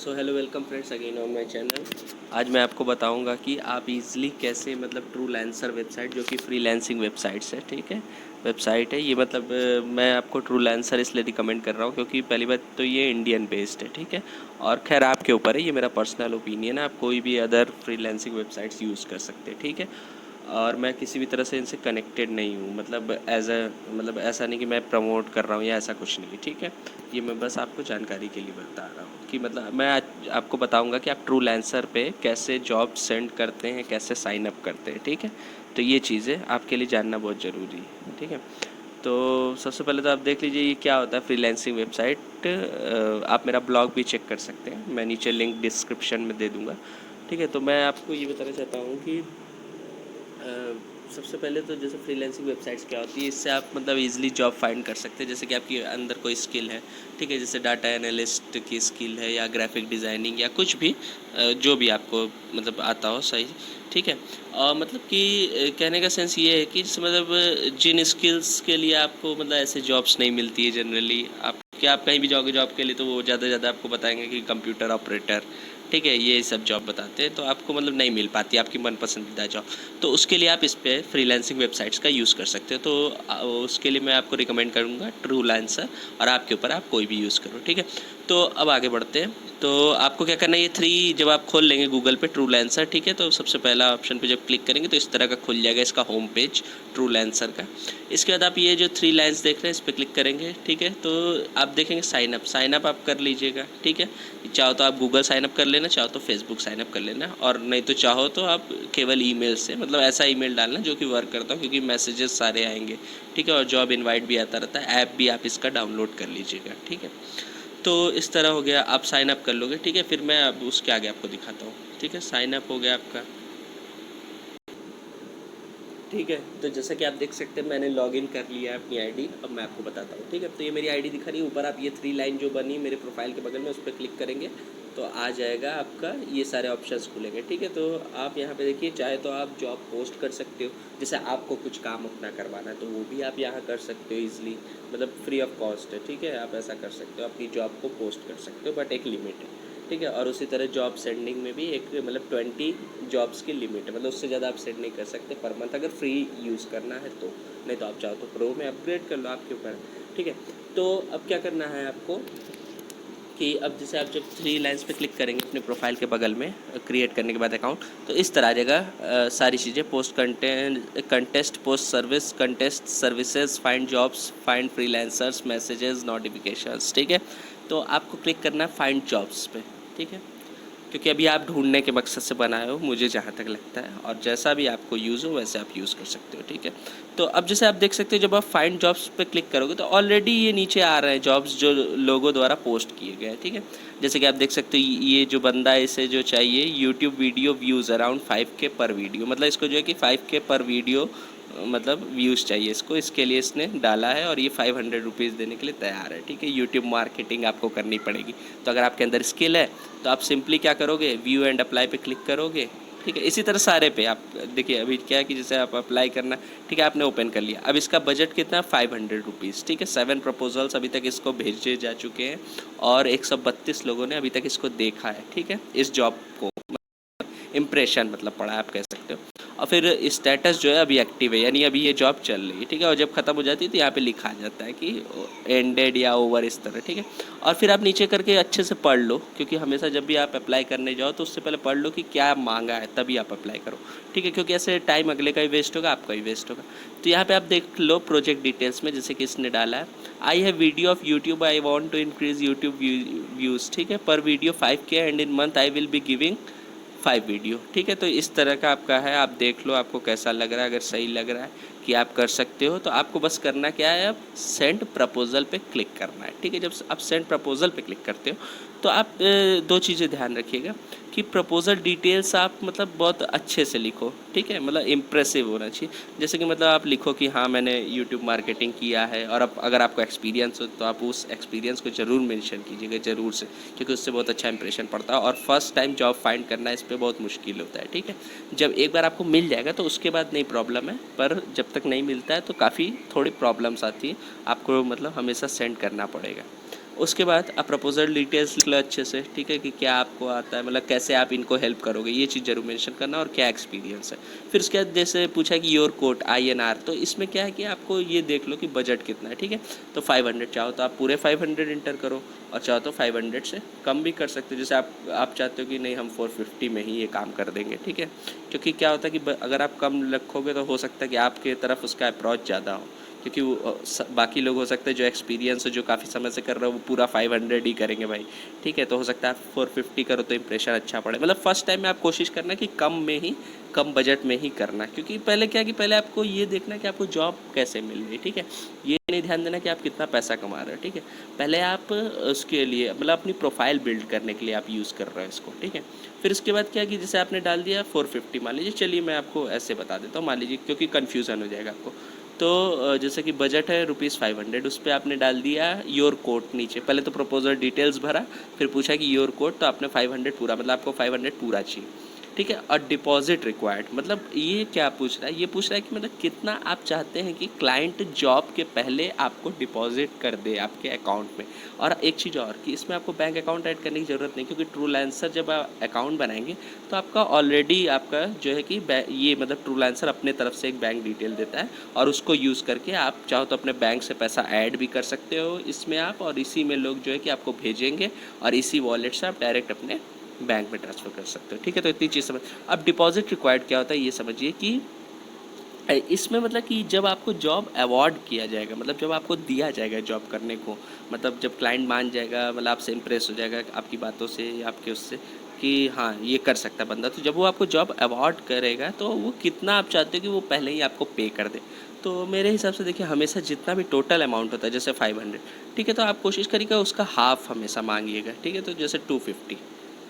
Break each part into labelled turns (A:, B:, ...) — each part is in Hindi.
A: So hello welcome friends again on my channel. आज मैं आपको बताऊंगा कि आप इजीली कैसे मतलब ट्रूलैंसर वेबसाइट जो कि फ्रीलांसिंग वेबसाइट्स है, ठीक है, वेबसाइट है ये। मतलब मैं आपको ट्रूलैंसर इसलिए रिकमेंड कर रहा हूँ क्योंकि पहली बात तो ये इंडियन बेस्ड है, ठीक है। और खैर आपके ऊपर है, ये मेरा पर्सनल ओपिनियन है, आप कोई भी अदर फ्रीलांसिंग वेबसाइट्स यूज़ कर सकते हैं, ठीक है। और मैं किसी भी तरह से इनसे कनेक्टेड नहीं हूँ, मतलब एज अ मतलब ऐसा नहीं कि मैं प्रमोट कर रहा हूँ या ऐसा कुछ नहीं, ठीक है। ये मैं बस आपको जानकारी के लिए बता रहा हूँ कि मतलब मैं आज आपको बताऊँगा कि आप ट्रूलैंसर पे कैसे जॉब सेंड करते हैं, कैसे साइन अप करते हैं, ठीक है। तो ये चीज़ें आपके लिए जानना बहुत ज़रूरी है, ठीक है। तो सबसे पहले तो आप देख लीजिए ये क्या होता है फ्रीलांसिंग वेबसाइट। आप मेरा ब्लॉग भी चेक कर सकते हैं, मैं नीचे लिंक डिस्क्रिप्शन में दे दूँगा, ठीक है। तो मैं आपको ये बताना चाहता हूँ कि सबसे पहले तो जैसे फ्रीलांसिंग वेबसाइट्स क्या होती है, इससे आप मतलब इजीली जॉब फाइंड कर सकते हैं। जैसे कि आपके अंदर कोई स्किल है, ठीक है, जैसे डाटा एनालिस्ट की स्किल है या ग्राफिक डिज़ाइनिंग या कुछ भी, जो भी आपको मतलब आता हो सही, ठीक है। और मतलब कि कहने का सेंस ये है कि जैसे मतलब जिन स्किल्स के लिए आपको मतलब ऐसे जॉब्स नहीं मिलती है जनरली, आप कहीं भी जाओगे जॉब के लिए तो वो ज़्यादा से ज़्यादा आपको बताएंगे कि कंप्यूटर ऑपरेटर, ठीक है, ये सब जॉब बताते हैं, तो आपको मतलब नहीं मिल पाती आपकी मन पसंदीदा जॉब। तो उसके लिए आप इस पर फ्रीलांसिंग वेबसाइट्स का यूज़ कर सकते हो। तो उसके लिए मैं आपको रिकमेंड करूँगा ट्रूलैंसर, और आपके ऊपर आप कोई भी यूज़ करो, ठीक है। तो अब आगे बढ़ते हैं। तो आपको क्या करना है, ये थ्री जब आप खोल लेंगे गूगल पे ट्रूलैंसर, ठीक है, तो सबसे पहला ऑप्शन पे जब क्लिक करेंगे तो इस तरह का खुल जाएगा इसका होम पेज ट्रूलैंसर का। इसके बाद आप ये जो थ्री लाइन्स देख रहे हैं इस पर क्लिक करेंगे, ठीक है। तो आप देखेंगे साइनअप आप कर लीजिएगा, ठीक है। चाहो तो आप गूगल साइनअप कर लेना, चाहो तो फेसबुक साइनअप कर लेना, और नहीं तो चाहो तो आप केवल ईमेल से, मतलब ऐसा ईमेल डालना जो कि वर्क करता हो, क्योंकि मैसेजेस सारे आएंगे, ठीक है। और जॉब इनवाइट भी आता रहता है, ऐप भी आप इसका डाउनलोड कर लीजिएगा, ठीक है। तो इस तरह हो गया, आप साइनअप कर लोगे, ठीक है। फिर मैं अब उसके आगे आपको दिखाता हूँ, ठीक है। साइनअप हो गया आपका, ठीक है। तो जैसा कि आप देख सकते हैं मैंने लॉगिन कर लिया है अपनी आईडी। अब मैं आपको बताता हूँ, ठीक है। तो ये मेरी आईडी दिखा रही है ऊपर, आप ये थ्री लाइन जो बनी मेरे प्रोफाइल के बगल में उस पर क्लिक करेंगे तो आ जाएगा आपका, ये सारे ऑप्शंस खुलेंगे, ठीक है। तो आप यहाँ पे देखिए, चाहे तो आप जॉब पोस्ट कर सकते हो, जैसे आपको कुछ काम अपना करवाना है तो वो भी आप यहाँ कर सकते हो ईजिली, मतलब फ्री ऑफ कॉस्ट है, ठीक है। आप ऐसा कर सकते हो, अपनी जॉब को पोस्ट कर सकते हो, बट एक लिमिट है, ठीक है। और उसी तरह जॉब सेंडिंग में भी एक मतलब 20 जॉब्स की लिमिट है, मतलब उससे ज़्यादा आप सेंड नहीं कर सकते पर मंथ, अगर फ्री यूज़ करना है तो। नहीं तो आप चाहो तो प्रो में अपग्रेड कर लो, आपके ऊपर, ठीक है। तो अब क्या करना है आपको कि अब जैसे आप जब थ्री लाइन्स पे क्लिक करेंगे अपने प्रोफाइल के बगल में क्रिएट करने के बाद अकाउंट, तो इस तरह आ जाएगा सारी चीज़ें, post contest, post service, contest services, find jobs, find freelancers, messages, notifications, ठीक है। तो आपको क्लिक करना है फाइंड जॉब्स पे, ठीक है, क्योंकि अभी आप ढूंढने के मकसद से बनाए हो मुझे जहाँ तक लगता है, और जैसा भी आपको यूज़ हो वैसे आप यूज़ कर सकते हो, ठीक है। तो अब जैसे आप देख सकते हो जब आप फाइंड जॉब्स पे क्लिक करोगे तो ऑलरेडी ये नीचे आ रहे हैं जॉब्स जो लोगों द्वारा पोस्ट किए गए हैं, ठीक है। जैसे कि आप देख सकते हो ये जो बंदा है इसे जो चाहिए YouTube video views around 5K पर वीडियो, मतलब इसको जो है कि 5K पर वीडियो मतलब व्यूज़ चाहिए इसको, इसके लिए इसने डाला है और ये 500 रुपीज़ देने के लिए तैयार है, ठीक है। यूट्यूब मार्केटिंग आपको करनी पड़ेगी। तो अगर आपके अंदर स्किल है तो आप सिंपली क्या करोगे, व्यू एंड अप्लाई पे क्लिक करोगे, ठीक है। इसी तरह सारे पे आप देखिए, अभी क्या है कि जैसे आप अप्लाई करना, ठीक है, आपने ओपन कर लिया। अब इसका बजट कितना है, 500 रुपीज़, ठीक है। 7 प्रपोजल्स अभी तक इसको भेजे जा चुके हैं और 132 लोगों ने अभी तक इसको देखा है, ठीक है, इस जॉब को, इम्प्रेशन मतलब पड़ा आप कह सकते हो। और फिर स्टेटस जो है अभी एक्टिव है, यानी अभी ये जॉब चल रही है, ठीक है। और जब ख़त्म हो जाती है तो यहाँ पे लिखा आ जाता है कि एंडेड या ओवर, इस तरह, ठीक है। और फिर आप नीचे करके अच्छे से पढ़ लो, क्योंकि हमेशा जब भी आप अप्लाई करने जाओ तो उससे पहले पढ़ लो कि क्या मांगा है, तभी आप अप्लाई करो, ठीक है, क्योंकि ऐसे टाइम अगले का भी वेस्ट होगा, आपका भी वेस्ट होगा। तो यहाँ पर आप देख लो प्रोजेक्ट डिटेल्स में, जैसे कि इसने डाला है, I have video of YouTube, I want to increase YouTube views, ठीक है, पर video 5K and in month I will be giving 5 video, ठीक है। तो इस तरह का आपका है, आप देख लो आपको कैसा लग रहा है। अगर सही लग रहा है कि आप कर सकते हो तो आपको बस करना क्या है, अब सेंड प्रपोज़ल पे क्लिक करना है, ठीक है। जब आप सेंड प्रपोज़ल पे क्लिक करते हो तो आप दो चीज़ें ध्यान रखिएगा कि प्रपोज़ल डिटेल्स आप मतलब बहुत अच्छे से लिखो, ठीक है, मतलब इम्प्रेसिव होना चाहिए। जैसे कि मतलब आप लिखो कि हाँ मैंने यूट्यूब मार्केटिंग किया है, और अब अगर आपको एक्सपीरियंस हो तो आप उस एक्सपीरियंस को ज़रूर मेंशन कीजिएगा, ज़रूर से, क्योंकि उससे बहुत अच्छा इंप्रेशन पड़ता है। और फर्स्ट टाइम जॉब फाइंड करना इस पर बहुत मुश्किल होता है, ठीक है। जब एक बार आपको मिल जाएगा तो उसके बाद नहीं प्रॉब्लम है, पर जब तक नहीं मिलता है तो काफ़ी थोड़ी प्रॉब्लम्स आती है, आपको मतलब हमेशा सेंड करना पड़ेगा। उसके बाद आप प्रपोजल डिटेल्स लिख लो अच्छे से, ठीक है, कि क्या आपको आता है, मतलब कैसे आप इनको हेल्प करोगे, ये चीज़ जरूर मेंशन करना, और क्या एक्सपीरियंस है। फिर उसके बाद जैसे पूछा कि योर कोट INR, तो इसमें क्या है कि आपको ये देख लो कि बजट कितना है, ठीक है। तो 500 चाहो तो आप पूरे 500 इंटर करो, और चाहो तो 500 से कम भी कर सकते हो। जैसे आप चाहते हो कि नहीं हम 450 में ही ये काम कर देंगे, ठीक है। क्योंकि क्या होता है कि अगर आप कम रखोगे तो हो सकता है कि आपके तरफ उसका अप्रोच ज़्यादा हो, क्योंकि बाकी लोग हो सकते हैं जो एक्सपीरियंस हो, जो काफ़ी समय से कर रहे हो, वो पूरा 500 ही करेंगे भाई, ठीक है। तो हो सकता है आप 450 करो तो इंप्रेशन अच्छा पड़े। मतलब फर्स्ट टाइम में आप कोशिश करना कि कम में ही, कम बजट में ही करना, क्योंकि पहले क्या है कि पहले आपको ये देखना कि आपको जॉब कैसे मिल रही है, ठीक है। ये नहीं ध्यान देना कि आप कितना पैसा कमा रहे हो, ठीक है। पहले आप उसके लिए मतलब अपनी प्रोफाइल बिल्ड करने के लिए आप यूज़ कर रहे हो इसको, ठीक है। फिर उसके बाद क्या कि जैसे आपने डाल दिया 450, मान लीजिए, चलिए मैं आपको ऐसे बता देता हूँ, मान लीजिए, क्योंकि कन्फ्यूज़न हो जाएगा आपको। तो जैसे कि बजट है ₹500, उस पर आपने डाल दिया योर कोट नीचे। पहले तो प्रपोजल डिटेल्स भरा, फिर पूछा कि योर कोट, तो आपने 500 पूरा, मतलब आपको 500 पूरा चाहिए, ठीक है। और डिपॉजिट रिक्वायर्ड, मतलब ये क्या पूछ रहा है, ये पूछ रहा है कि मतलब कितना आप चाहते हैं कि क्लाइंट जॉब के पहले आपको डिपॉजिट कर दे आपके अकाउंट में। और एक चीज़ और कि इसमें आपको बैंक अकाउंट ऐड करने की ज़रूरत नहीं, क्योंकि ट्रूलांसर जब आप अकाउंट बनाएंगे तो आपका ऑलरेडी आपका जो है कि ये मतलब ट्रूलांसर अपने तरफ से एक बैंक डिटेल देता है, और उसको यूज़ करके आप चाहो तो अपने बैंक से पैसा ऐड भी कर सकते हो इसमें आप, और इसी में लोग जो है कि आपको भेजेंगे, और इसी वॉलेट से आप डायरेक्ट अपने बैंक में ट्रांसफ़र कर सकते हो, ठीक है। तो इतनी चीज़ समझ। अब डिपॉजिट रिक्वायर्ड क्या होता है ये समझिए कि इसमें मतलब कि जब आपको जॉब अवार्ड किया जाएगा, मतलब जब आपको दिया जाएगा जॉब करने को, मतलब जब क्लाइंट मान जाएगा, मतलब आपसे इम्प्रेस हो जाएगा आपकी बातों से या आपके उससे कि हाँ ये कर सकता है बंदा, तो जब वो आपको जॉब अवार्ड करेगा तो वो कितना आप चाहते हो कि वो पहले ही आपको पे कर दे। तो मेरे हिसाब से देखिए, हमेशा जितना भी टोटल अमाउंट होता है, जैसे 500, ठीक है, तो आप कोशिश करिएगा उसका हाफ हमेशा मांगिएगा, ठीक है। तो जैसे 250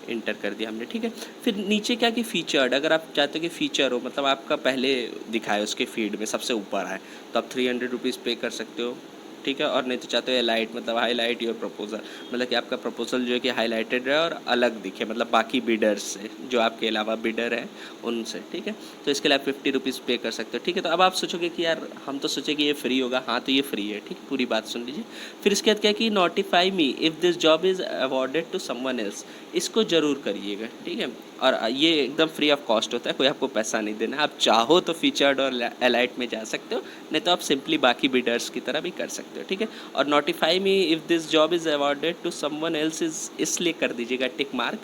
A: इंटर कर दिया हमने, ठीक है। फिर नीचे क्या कि फीचर्ड, अगर आप चाहते हो कि फ़ीचर हो, मतलब आपका पहले दिखाए उसके फीड में सबसे ऊपर आए, तो आप ₹300 पे कर सकते हो, ठीक है। और नहीं तो चाहते हो हाईलाइट, मतलब हाईलाइट योर प्रपोजल, मतलब कि आपका प्रपोजल जो है कि हाईलाइटेड रहे और अलग दिखे, मतलब बाकी बिडर्स से, जो आपके अलावा बिडर हैं उनसे, ठीक है। तो इसके लिए आप ₹50 पे कर सकते हो, ठीक है। तो अब आप सोचोगे कि यार हम तो सोचे कि ये फ्री होगा, हाँ तो ये फ्री है, ठीक है, पूरी बात सुन लीजिए। फिर इसके बाद क्या है कि notify me if this job is awarded to someone else, इसको ज़रूर करिएगा, ठीक है। और ये एकदम फ्री ऑफ कॉस्ट होता है, कोई आपको पैसा नहीं देना। आप चाहो तो फीचर्ड और एलाइट में जा सकते हो, नहीं तो आप सिंपली बाकी बिडर्स की तरह भी कर सकते हो, ठीक है। और notify me if this job is awarded to someone else is इसलिए कर दीजिएगा टिक मार्क,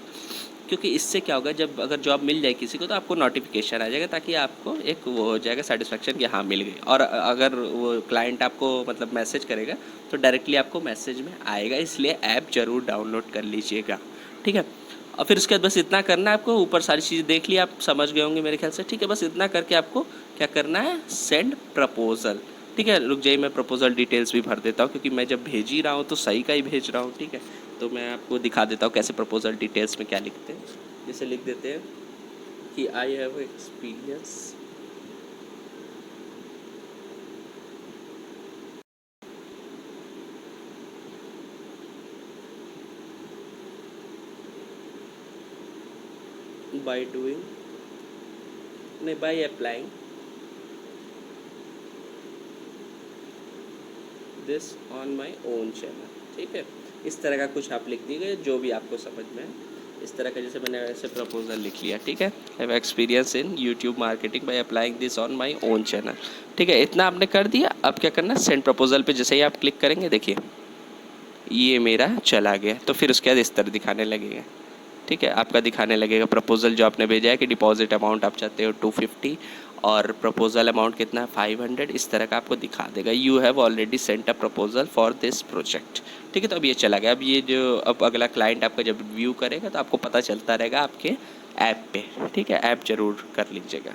A: क्योंकि इससे क्या होगा, जब अगर जॉब मिल जाए किसी को तो आपको नोटिफिकेशन आ जाएगा, ताकि आपको एक वो हो जाएगा सेटिस्फेक्शन कि हाँ मिल गई। और अगर वो क्लाइंट आपको मतलब मैसेज करेगा तो डायरेक्टली आपको मैसेज में आएगा, इसलिए ऐप ज़रूर डाउनलोड कर लीजिएगा, ठीक है। और फिर उसके बाद बस इतना करना है आपको, ऊपर सारी चीज़ें देख ली, आप समझ गए होंगे मेरे ख्याल से, ठीक है। बस इतना करके आपको क्या करना है, सेंड प्रपोजल, ठीक है। रुक जाइए, मैं प्रपोजल डिटेल्स भी भर देता हूँ, क्योंकि मैं जब भेज ही रहा हूँ तो सही का ही भेज रहा हूँ, ठीक है। तो मैं आपको दिखा देता हूँ कैसे प्रपोजल डिटेल्स में क्या लिखते हैं। जैसे लिख देते हैं कि I have experience by doing, नहीं, by applying this on my own channel, ठीक है। इस तरह का कुछ आप लिख दीजिए जो भी आपको समझ में है, इस तरह का। जैसे मैंने ऐसे प्रपोजल लिख लिया, ठीक है, have experience in YouTube marketing bye applying this on my own channel, ठीक है। इतना आपने कर दिया। अब क्या करना है, सेंड प्रपोजल पे जैसे ही आप क्लिक करेंगे, देखिए ये मेरा चला गया। तो फिर उसके बाद इस तरह दिखाने लगेगा, ठीक है। आपका दिखाने लगेगा प्रपोजल जो आपने भेजा है कि डिपॉजिट अमाउंट आप चाहते हो 250, और प्रपोजल अमाउंट कितना है 500, इस तरह का आपको दिखा देगा, you have already sent a proposal for this project, ठीक है। तो अब ये चला गया। अब ये जो अब अगला क्लाइंट आपका जब व्यू करेगा तो आपको पता चलता रहेगा आपके ऐप पे, ठीक है। ऐप ज़रूर कर लीजिएगा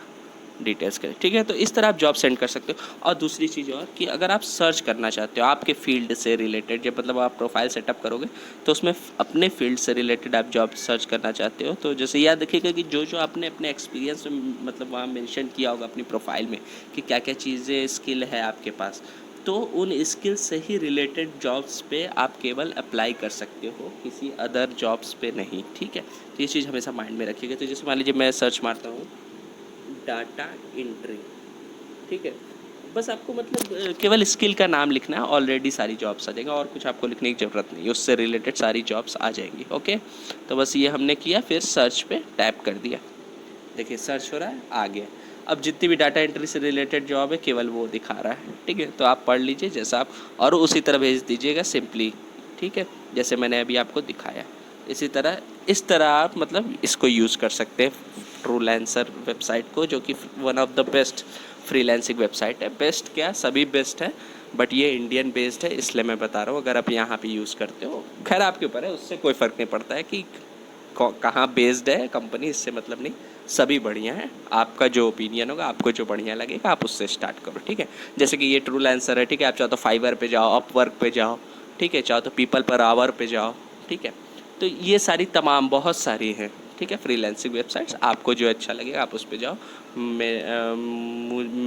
A: डिटेल्स करें, ठीक है। तो इस तरह आप जॉब सेंड कर सकते हो। और दूसरी चीज़ और कि अगर आप सर्च करना चाहते हो आपके फील्ड से रिलेटेड, जब मतलब आप प्रोफाइल सेटअप करोगे तो उसमें अपने फील्ड से रिलेटेड आप जॉब सर्च करना चाहते हो, तो जैसे याद रखिएगा कि जो जो आपने अपने एक्सपीरियंस में मतलब वहाँ मेंशन किया होगा अपनी प्रोफाइल में कि क्या क्या चीज़ें स्किल है आपके पास, तो उन स्किल से ही रिलेटेड जॉब्स पे आप केवल अप्लाई कर सकते हो, किसी अदर जॉब्स पे नहीं, ठीक है। तो ये चीज़ हमेशा माइंड में रखिएगा। तो जैसे मान लीजिए मैं सर्च मारता हूँ डाटा एंट्री, ठीक है। बस आपको मतलब केवल स्किल का नाम लिखना है, ऑलरेडी सारी जॉब्स आ जाएंगी और कुछ आपको लिखने की ज़रूरत नहीं है, उससे रिलेटेड सारी जॉब्स आ जाएंगी। ओके, तो बस ये हमने किया, फिर सर्च पे टैप कर दिया, देखिए सर्च हो रहा है, आ गया। अब जितनी भी डाटा एंट्री से रिलेटेड जॉब है केवल वो दिखा रहा है, ठीक है। तो आप पढ़ लीजिए जैसा आप, और उसी तरह भेज दीजिएगा सिंपली, ठीक है, जैसे मैंने अभी आपको दिखाया। इसी तरह इस तरह आप मतलब इसको यूज़ कर सकते हैं ट्रूलैंसर वेबसाइट को, जो कि one of the best freelancing website है। बेस्ट क्या, सभी बेस्ट है, बट ये इंडियन बेस्ड है इसलिए मैं बता रहा हूँ। अगर आप यहाँ पे यूज़ करते हो, खैर आपके ऊपर है, उससे कोई फ़र्क नहीं पड़ता है कि कहाँ बेस्ड है कंपनी, इससे मतलब नहीं, सभी बढ़िया है। आपका जो ओपिनियन होगा, आपको जो बढ़िया लगेगा आप उससे स्टार्ट करो, ठीक है। जैसे कि ये ट्रूलैंसर है, ठीक है, आप चाहो तो फाइवर पे जाओ, अपवर्क पे जाओ, ठीक है, चाहो तो पीपल पर आवर पे जाओ, ठीक है। तो ये सारी तमाम बहुत सारी हैं, ठीक है, फ्रीलांसिंग वेबसाइट्स, आपको जो अच्छा लगेगा आप उस पर जाओ।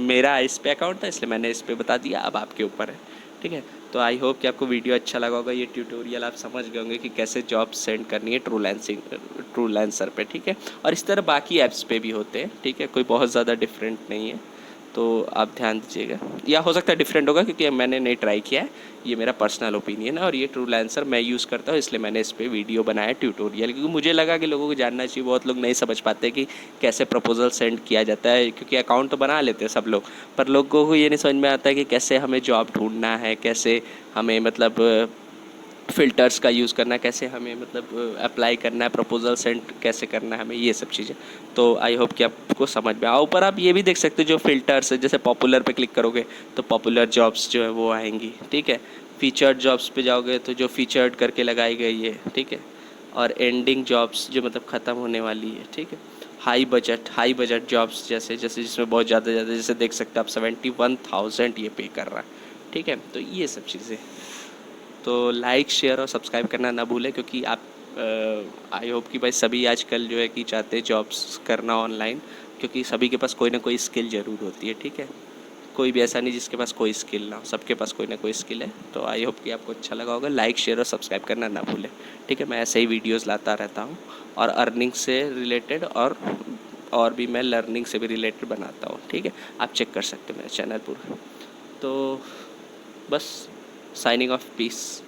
A: मेरा इस पे अकाउंट था इसलिए मैंने इस पे बता दिया, अब आपके ऊपर है, ठीक है। तो आई होप कि आपको वीडियो अच्छा लगा होगा, ये ट्यूटोरियल आप समझ गए होंगे कि कैसे जॉब सेंड करनी है ट्रूलैंसर पे, ठीक है। और इस तरह बाकी ऐप्स पे भी होते हैं, ठीक है, कोई बहुत ज़्यादा डिफरेंट नहीं है, तो आप ध्यान दीजिएगा। या हो सकता है डिफरेंट होगा क्योंकि मैंने नहीं ट्राई किया है, ये मेरा पर्सनल ओपिनियन है। और ये ट्रूलैंसर मैं यूज़ करता हूँ इसलिए मैंने इस पर वीडियो बनाया ट्यूटोरियल, क्योंकि मुझे लगा कि लोगों को जानना चाहिए। बहुत लोग नहीं समझ पाते कि कैसे प्रपोजल सेंड किया जाता है, क्योंकि अकाउंट तो बना लेते हैं सब लोग, पर लोगों को ये नहीं समझ में आता है कि कैसे हमें जॉब ढूंढना है, कैसे हमें मतलब फ़िल्टर्स का यूज़ करना है, कैसे हमें मतलब अप्लाई करना है, प्रपोजल सेंड कैसे करना है हमें, ये सब चीज़ें। तो आई होप कि आपको समझ में आओ। ऊपर आप ये भी देख सकते हो जो फ़िल्टर्स है, जैसे पॉपुलर पे क्लिक करोगे तो पॉपुलर जॉब्स जो है वो आएंगी, ठीक है। फीचर्ड जॉब्स पे जाओगे तो जो फीचर्ड करके लगाई गई है, ठीक है। और एंडिंग जॉब्स जो मतलब ख़त्म होने वाली है, ठीक है। हाई बजट जॉब्स जैसे जैसे जिसमें बहुत ज़्यादा जैसे देख सकते हो आप 71,000 ये पे कर रहा है, ठीक है। तो ये सब चीज़ें, तो लाइक शेयर और सब्सक्राइब करना ना भूलें, क्योंकि आप आई होप कि भाई सभी आजकल जो है कि चाहते हैं जॉब्स करना ऑनलाइन, क्योंकि सभी के पास कोई ना कोई स्किल ज़रूर होती है, ठीक है। कोई भी ऐसा नहीं जिसके पास कोई स्किल ना हो, सबके पास कोई ना कोई स्किल है। तो आई होप कि आपको अच्छा लगा होगा। लाइक शेयर और सब्सक्राइब करना ना भूलें, ठीक है। मैं ऐसे ही वीडियोज़ लाता रहता हूँ, और अर्निंग से रिलेटेड और भी मैं लर्निंग से भी रिलेटेड बनाता हूँ, ठीक है। आप चेक कर सकते हो मेरा चैनल पूरा। तो बस साइनिंग ऑफ, पीस।